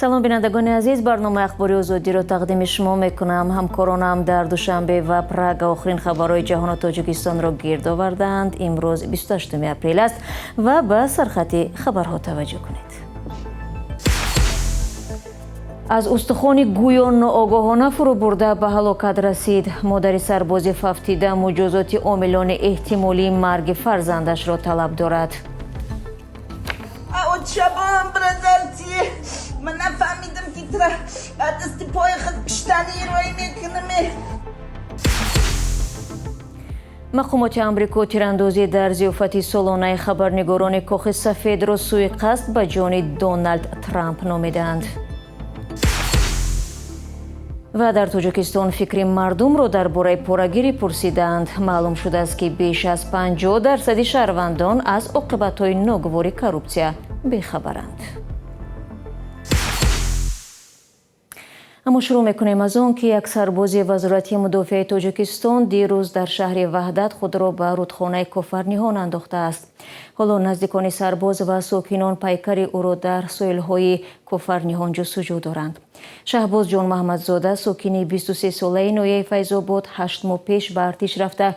салом бинандагони азиз, барномаи ахбори озодиро тақдими шумо мекунам. ҳамкоронам дар душанбе ва Прага охирин хабарҳои ҷаҳону Тоҷикистонро гирд оварданд. имрӯз 28 апрел аст ва ба сархати хабарҳо таваҷҷӯҳ кунед. аз устухони гӯё ноогоҳона фурӯ бурда ба ҳалокат расид. модари сарбози фавтида муҷозоти омилони эҳтимолии марги фарзандашро талаб дорад. من نفهمیدم که ترا دستی پای خود کشتنی روی میکنم. мақомоти амрико тирандозӣ дар зиёфати солонаи хабарнигорони кохи сафедро сӯиқасд ба ҷони Доналд Трамп номиданд. ва дар Тоҷикистон фикри мардумро дар бораи порагирӣ пурсиданд. маълум шудааст ки беш аз 50% шаҳрвандон аз оқибатҳои ногувори коррупсия бехабаранд. аммо шурӯъ мекунем аз он ки як сарбози вазорати мудофиаи Тоҷикистон дирӯз дар шаҳри Ваҳдат худро ба рудхонаи Кофарниҳон андохтааст. ҳоло наздикони сарбоз ва сокинон пайкари ӯро дар соҳилҳои Кофарниҳон ҷустуҷӯ доранд. Шаҳбоз Ҷон Маҳмадзода сокини 23-солаи ноҳияи Файзобод 8 моҳ пеш ба артиш рафта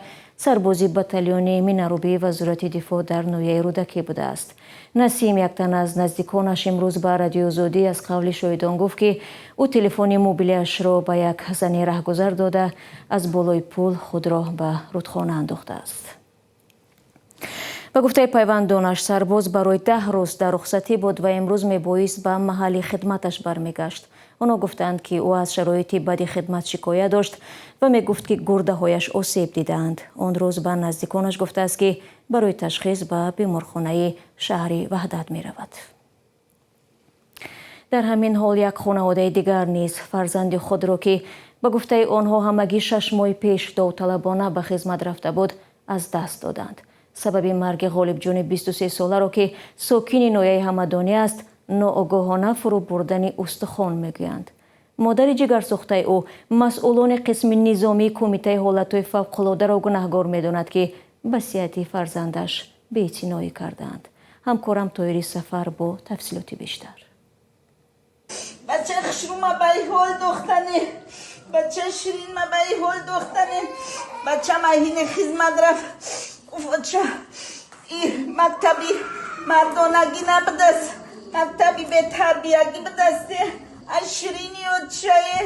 сарбози батальони Минарубии вазорати дифоъ дар ноҳияи Рудакӣ будааст. Насим, як тан аз наздиконаш, имрӯз ба Радиои Озодӣ аз қавли шоҳидон гуфт ки ӯ телефони мобилиашро ба як зане раҳгузар дода аз болои пул худро ба рудхона андохтааст. ба гуфтаи пайвандонаш, сарбоз барои 10 рӯз дар рухсатӣ буд ва имрӯз мебоист ба маҳалли хидматаш бармегашт. онҳо гуфтанд ки ӯ аз шароити бади хидмат шикоят дошт ва мегуфт ки гурдаҳояш осеб дидаанд. он рӯз ба наздиконаш гуфтааст ки барои ташхис ба беморхонаи шаҳри Ваҳдат меравад. дар ҳамин ҳол як хонаводаи дигар низ фарзанди худро ки ба гуфтаи онҳо ҳамагӣ 6 моҳи пеш довталабона ба хизмат рафта буд, аз даст доданд. сабаби марги Ғолибҷони 23-соларо ки сокини ноҳияи Ҳамадонӣ аст, ноогоҳона фурӯ бурдани устухон мегӯянд. модари ҷигарсӯхтаи ӯ масъулони қисми низомии кумитаи ҳолатҳои фавқулодаро гунаҳгор медонад ки васияти фарзандаш беэътиноӣ кардаанд. ҳамкорам Тоҳири Сафар бо тафсилоти бештар. بچه خشرو ما بای هول دختنه، بچه شیرین ما بای هول دختنه، بچه ماهین خدمت رفت. بچه این مکتبی مردانگی نبودست، مکتبی به تربیتی بدسته. شیرینی اوچه‌ای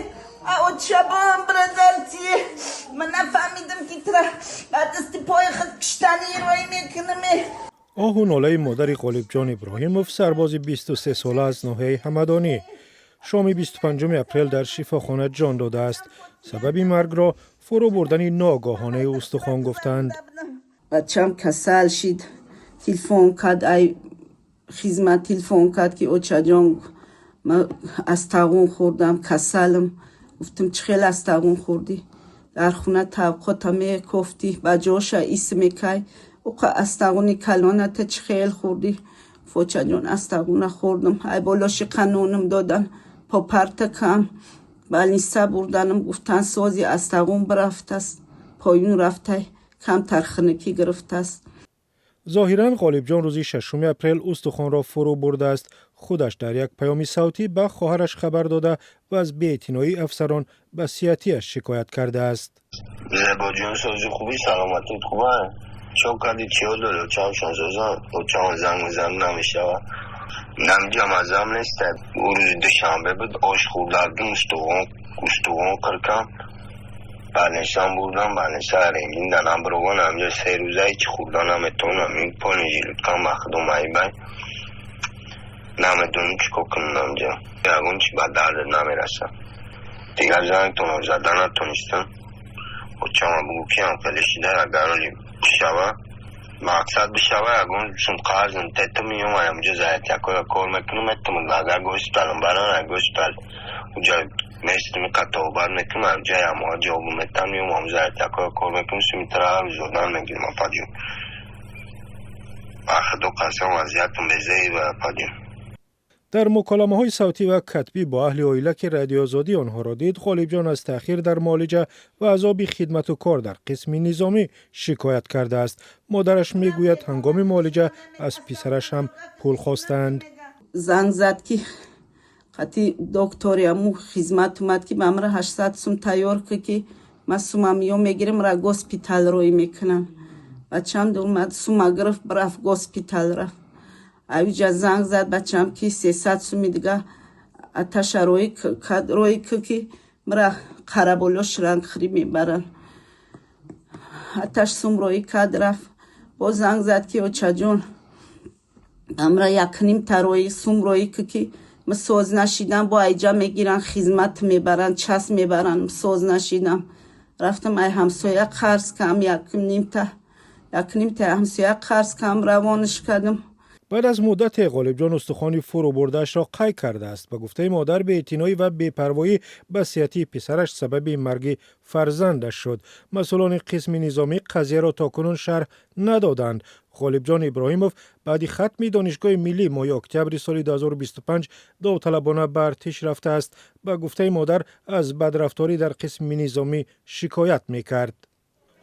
اوچه با هم برادرتیه. من نفهمیدم که ترا دست پای خود کشتنی روی میکنم. آه و ناله مادر غالبجان ابراهیموف سرباز 23 ساله از ناحیه همدانی شام 25 اپریل در شفاخانه جان داده است. سبب مرگ را فرو بردن ناگاهانه استخوان گفتند. بچم کسل شد، تلفن کرد، ای خدمت تلفن کرد که اوچه جان من استاغون خوردم، کسلم. گفتم چه خیلی استاغون خوردی؟ در خونه طبقات همه کفتی بجاش اسم کی اوقا استاغونی کلانت چه خیلی خوردی؟ فوچه جان استاغون خوردم. ای بالاش قانونم دادن پا پرتکم بلیسته بردنم گفتن سازی استاغون برفت است، پایون رفته کم ترخنکی گرفته است. ظاهراً غالبجان روز 6 اپریل استخوان را فرو برده است. خودش در یک پیام صوتی به خواهرش خبر داده و از بی‌اعتنایی افسران به وصیتی‌اش شکایت کرده است. زبا جان سازی خوبی، سلامتی خوبه. چون کدی چیو داره چون شانزازان و چون زنگ نمیشوه. نمی‌جام ازم نیست. او روز دوشنبه بود آش خوردم استخوان کرکم. بانشان بودم بانشان رنگین دنم بروان همجا 3 روزه هیچ خوردنم اتونم این پانی جلوت کم مخدوم ای بای نمیدونم چی کنم همجا یکون چی با درد نمیرسم دیگر زنگ تونم زدن نتونستم و چما بگو که هم فلشیده اگر شوه مقصد بشوه یکون چون قرضم تیتو میوم همجا زایت یکو کار میکنم اتونم اگر گوشتالم بران گوشتال اونجا مثل میکتا و بر میکنم همجا همه جوابو میتن میوم همجا زایت یکو کار میکنم سمیتره هم زودن میگیرم پدیم اخدو قسم وضعیتم بزهی و پدیم. در مکالمه‌های صوتی و کتبی با اهل عائله که رادیو آزادی آنها را دید، غالبجان از تأخیر در معالجه و عذاب خدمت و کار در قسم نظامی شکایت کرده است. مادرش میگوید هنگام معالجه از پسرش هم پول خواستند. زنگ زد که خاطی دکتری امو خدمت اومد که به من 800 سوم تیار که من سوممیو میگیرم را گوسپیتال روی میکنن. بچم اومد سوم گرفت برفت گوسپیتال رفت. اویجا زنگ زد بچم که 300 سومی دیگه آتش روی که مرا قربولوش رنگ خری میبرن. آتش سوم روی کد رفت. با زنگ زد که اوچا جون امرا یکنیم تا روی سوم روی که من سوز نشیدم با ایجا میگیرن خدمت میبرن چس میبرن سوز نشیدم. رفتم ای همسایه قرض کم یکنیم تا همسایه قرض کم روانش کردم. بعد از مدت غالب جان استخوان فرو برده‌اش را قی کرده است. به گفته مادر بی‌اعتنایی و بی‌پروایی به صحت پسرش سبب مرگ فرزندش شد. مسئولان قسم نظامی قضیه را تاکنون شرح ندادند. غالب جان ابراهیموف بعد ختم دانشگاه ملی ماه اکتبر سال 2025 داوطلبانه به ارتش رفته است. به گفته مادر از بدرفتاری در قسم نظامی شکایت می‌کرد.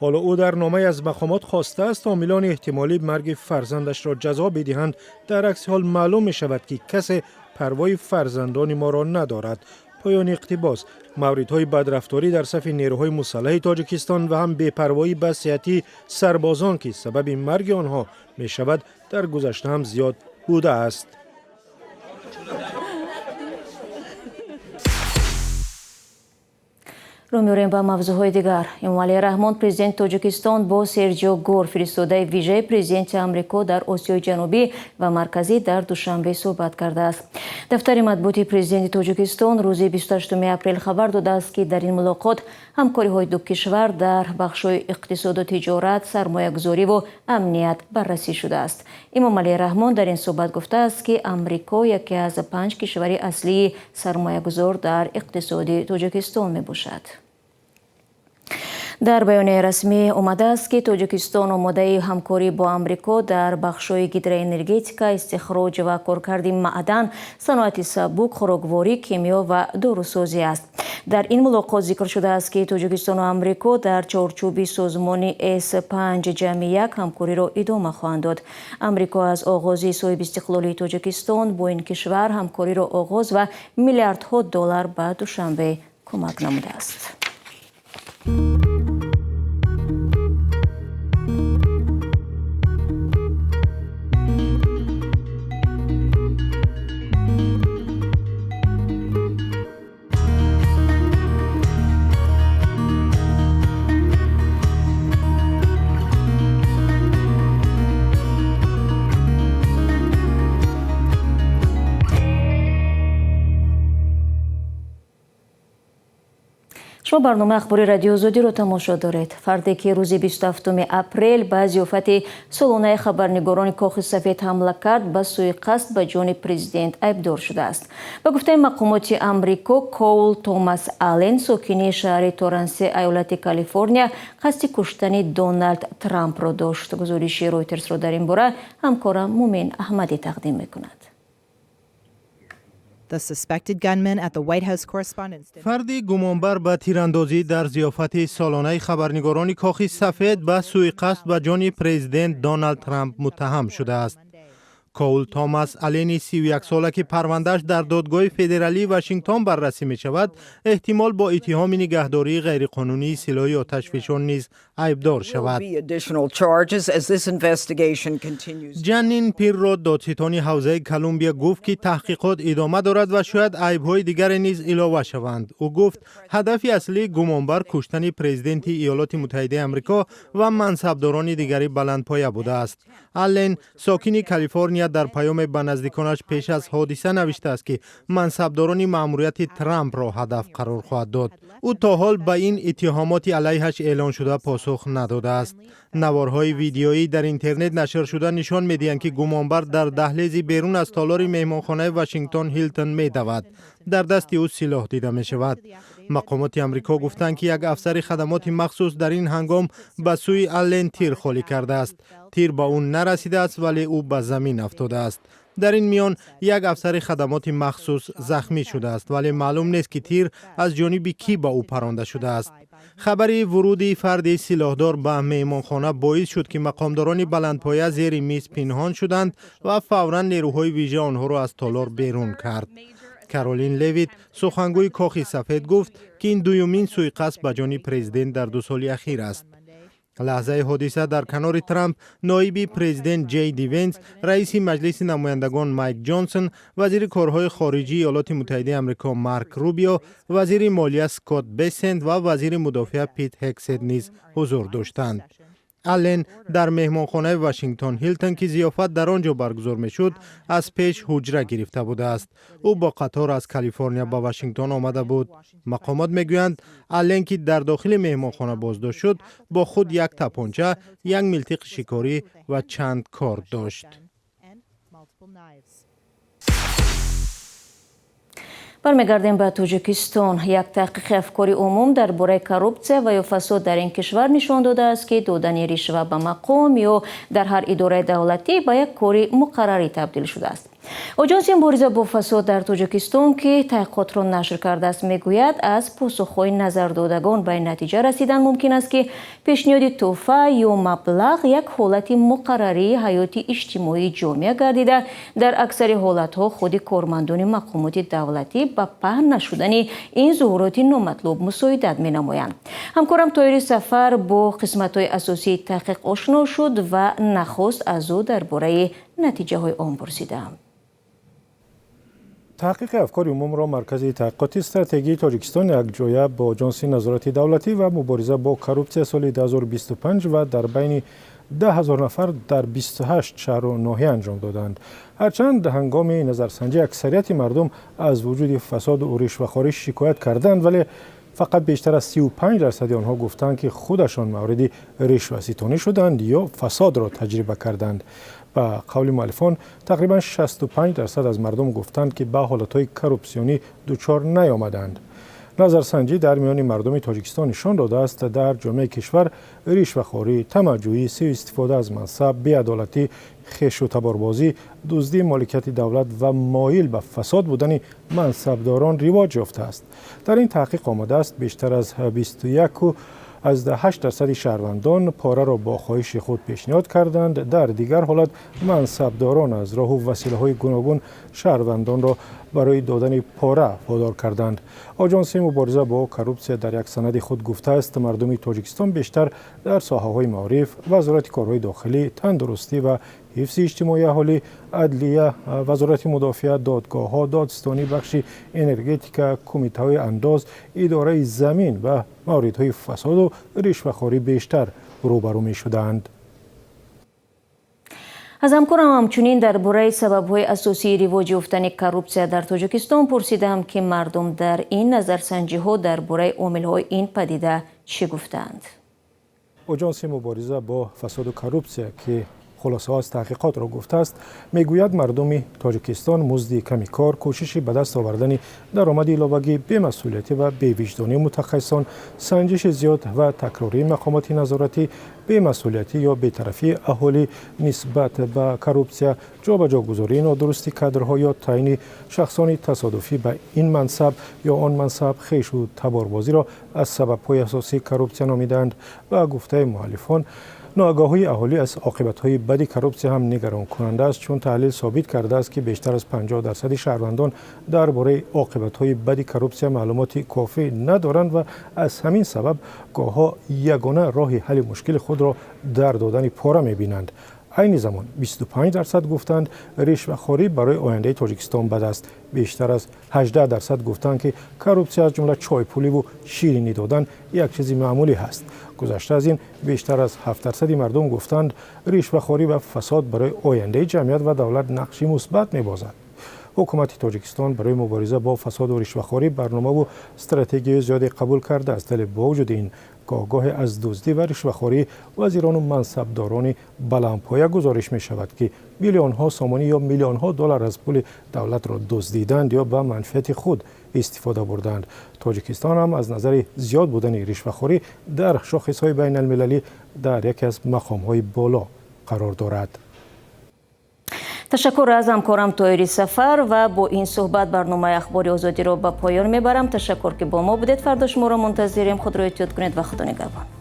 حالا او در نامه از مقامات خواسته است عاملان احتمالی مرگ فرزندش را جزا بدهند. در عکس حال معلوم می شود که کسی پروای فرزندان ما را ندارد. پایان اقتباس: موردهای بدرفتاری در صف نیروهای مسلح تاجیکستان و هم بی‌پروایی به صحت سربازان که سبب مرگ آنها می شود در گذشته هم زیاد بوده است. رو می‌ریم با موضوعهای دیگر. امومالی رحمان پرزیدنت تاجیکستان با سرجیو گور فرستاده ویژه پرزیدنت آمریکا در آسیای جنوبی و مرکزی در دوشنبه صحبت کرده است. دفتر مطبوعاتی پرزیدنت تاجیکستان روز 28 اپریل خبر داده است که در این ملاقات همکاری‌های دو کشور در بخش‌های اقتصاد و تجارت، سرمایه‌گذاری و امنیت بررسی شده است. امومالی رحمان در این صحبت گفته است که آمریکا یکی از 5 کشور اصلی سرمایه‌گذار در اقتصاد تاجیکستان میباشد. در بیانیه رسمی آمده است که تاجیکستان آماده همکاری با آمریکا در بخش‌های گیدروانرژیتیکا، استخراج و کارکرد معدن، صنعت سبک، خوراکواری، کیمیا و داروسازی است. در این ملاقات ذکر شده است که تاجیکستان و آمریکا در چارچوب سازمان S5 جمع 1 همکاری را ادامه خواهند داد. آمریکا از آغاز صاحب استقلالی تاجیکستان با این کشور همکاری را آغاز و میلیاردها دلار به دوشنبه کمک نموده است. شما برنامه اخباری رادیو آزادی رو تماشا دارید. فردی که روز 27 اپریل به ضیافت سالانه خبرنگاران کاخ سفید حمله کرد به سوی قصد به جان پرزیدنت ایبدار شده است. به گفته مقامات آمریکا، کول توماس آلن ساکن شهر تورنس ایالت کالیفرنیا قصد کشتن دونالد ترامپ را داشت. گزارش رویترز را در این باره همکارم مومن احمدی تقدیم می‌کند. فردی گمانبر به تیراندازی در ضیافت سالانه خبرنگاران کاخ سفید به سوی قصد به جان پرزیدنت دونالد ترامپ متهم شده است. کول توماس آلن 31 ساله که پروندهش در دادگاه فدرالی واشنگتن بررسی می شود، احتمال با اتهام نگهداری غیرقانونی سلاح آتشفشان نیز ایبدار شود. جنین پیررو دادستان حوزه کلمبیا گفت که تحقیقات ادامه دارد و شاید عیب‌های دیگر نیز علاوه شوند. او گفت هدف اصلی گمانبر کشتن پرزیدنت ایالات متحده آمریکا و منصبداران دیگری بلندپایه بوده است. آلن ساکن کالیفرنیا در پیام به نزدیکانش پیش از حادثه نوشته است که منصبداران مأموریت ترامپ را هدف قرار خواهد داد. او تا حال به این اتهامات علیهش اعلان شده پاسخ نداده است. نوارهای ویدیویی در اینترنت نشر شده نشان می‌دهند که گمانبر در دهلیز بیرون از تالار مهمانخانه واشنگتن هیلتون می‌دود. در دست او سلاح دیده می‌شود. مقامات آمریکا گفتند که یک افسر خدمات مخصوص در این هنگام به سوی آلن تیر خالی کرده است. تیر به او نرسیده است ولی او به زمین افتاده است. در این میان یک افسر خدمات مخصوص زخمی شده است ولی معلوم نیست که تیر از جانب کی به او پرانده شده است. خبری ورود فرد سلاحدار به مهمانخانه باعث شد که مقامداران بلندپایه زیر میز پنهان شدند و فوراً نیروهای ویژه آنها را از تالار بیرون کرد. کارولین لویت سخنگوی کاخ سفید گفت که این دومین سوءقصد به جان پرزیدنت در 2 سال اخیر است. لحظه حادثه در کنار ترامپ، نایب پرزیدنت جی دی ونس، رئیس مجلس نمایندگان مایک جانسون، وزیر کارهای خارجی ایالات متحده آمریکا مارک روبیو، وزیر مالیه اسکات بسنت و وزیر مدافع پیت هگست نیز حضور داشتند. آلن در مهمانخانه واشنگتن هیلتون که ضیافت در آنجا برگزار میشد از پیش حجره گرفته بوده است. او با قطار از کالیفرنیا به واشنگتن آمده بود. مقامات میگویند آلن که در داخل مهمانخانه بازداشت شد با خود یک تپانچه، یک ملتق شکاری و چند کارت داشت. برمیگردیم به تاجیکستان. یک تحقیق افکار عموم درباره کروپسیا و یا فساد در این کشور نشان داده است که دادن رشوه به مقام یا در هر اداره دولتی به یک کار مقرری تبدیل شده است. آژانس مبارزه با فساد در تاجیکستان که تحقیقات را نشر کرده است میگوید از پاسخهای نظردادگان به نتیجه رسیدن ممکن است که پیشنهاد تحفه یا مبلغ یک حالت مقرری حیاتی اجتماعی جامعه گردیده در اکثر حالتها خود کارمندان مقامات دولتی به پهن نشدن این ظهورات نامطلوب مساعدت می‌نمایند. همکارم طاهر سفر با قسمت‌های اساسی تحقیق آشنا شد و نخست از او درباره نتیجه‌های آن پرسیدم. تحقیق افکار عموم را مرکز تحقیقات استراتژی تاجیکستان یکجایه با آژانس نظارت دولتی و مبارزه با کروپسیا سال 2025 و در بین 10,000 نفر در 28 شهر و ناحیه انجام دادند. هرچند هنگام نظرسنجی اکثریت مردم از وجود فساد و رشوه‌خواری شکایت کردند، ولی فقط بیشتر از 35% آنها گفتند که خودشان مورد رشوه‌ستانی شدند یا فساد را تجربه کردند. به قول مؤلفان تقریبا 65% از مردم گفتند که به حالتهای کروپسیونی دچار نیامدند. نظرسنجی در میان مردم تاجیکستان نشان داده است در جامعه کشور رشوه‌خواری، طمع‌جویی، سوء استفاده از منصب، بی‌عدالتی، خش و تباربازی، دزدی مالکیت دولت و مایل به فساد بودن منصبداران رواج یافته است. در این تحقیق آمده است بیشتر از 21.8% شهروندان پاره را با خواهش خود پیشنهاد کردند. در دیگر حالت منصبداران از راه و وسیله‌های گوناگون شهروندان را برای دادن پاره وادار کردند. آژانس مبارزه با کروپسیا در یک سند خود گفته است مردم تاجیکستان بیشتر در ساحه‌های معارف، وزارت کارهای داخلی، تندرستی و حفظ اجتماعی اهالی، عدلیه، وزارت مدافعت، دادگاه‌ها، دادستانی، بخش انرژتیک، کمیته‌های انداز، اداره زمین و موردهای فساد و رشوه‌خواری بیشتر روبرو می‌شدند. از همکارم همچنین درباره سبب‌های اساسی رواج یافتن کروپسیا در تاجیکستان پرسیدم که مردم در این نظرسنجی‌ها درباره عامل‌های این پدیده چه گفتند. آژانس مبارزه با فساد و کروپسیا که خلاصه از تحقیقات را گفته است میگوید مردم تاجیکستان مزد کمی کار، کوشش به دست آوردن درآمد علاوه‌ای، بی‌مسئولیتی و بی‌وجدانی متخصصان، سنجش زیاد و تکراری مقامات نظارتی، بی‌مسئولیتی یا بی‌طرفی اهالی نسبت به کروپسیا، جابجاگذاری نادرستی کادرها یا تعیین شخصان تصادفی به این منصب یا آن منصب، خیش و تباربازی را از سبب‌های اساسی کروپسیا نامیدند. و گفته مؤلفان ناآگاهی اهالی از عاقبت‌های بد کروپسیا هم نگران کننده است، چون تحلیل ثابت کرده است که بیشتر از 50% شهروندان درباره عاقبت‌های بد کروپسیا معلومات کافی ندارند و از همین سبب گاه‌ها یگانه راه حل مشکل خود را در دادن پاره می‌بینند. عین زمان 25% گفتند رشوه‌خواری برای آینده تاجیکستان بد است. بیشتر از 18% گفتند که کروپسیا از جمله چای پولی و شیرینی دادن یک چیز معمولی است. گذشته از این بیشتر از 7% مردم گفتند رشوه‌خواری و فساد برای آینده جمعیت و دولت نقشی مثبت می‌بازد. حکومت تاجیکستان برای مبارزه با فساد و رشوه‌خواری برنامه و استراتژی زیادی قبول کرده است، ولی با وجود این گاه از دزدی و رشوه‌خواری وزیران و منصبداران بلندپایه گزارش می شود که میلیون‌ها سامانی یا میلیون‌ها دلار از پول دولت را دزدیدند یا به منفعت خود استفاده بردند. تاجیکستان هم از نظر زیاد بودن رشوه‌خواری در شاخص‌های بین المللی در یکی از مقام‌های بالا قرار دارد. تشکر از همکارم طاهر سفر و با این صحبت برنامه اخبار آزادی را به پایان میبرم. تشکر که با ما بودید. فردا شما را منتظریم. خود را احتیاط کنید و خدا نگهدار.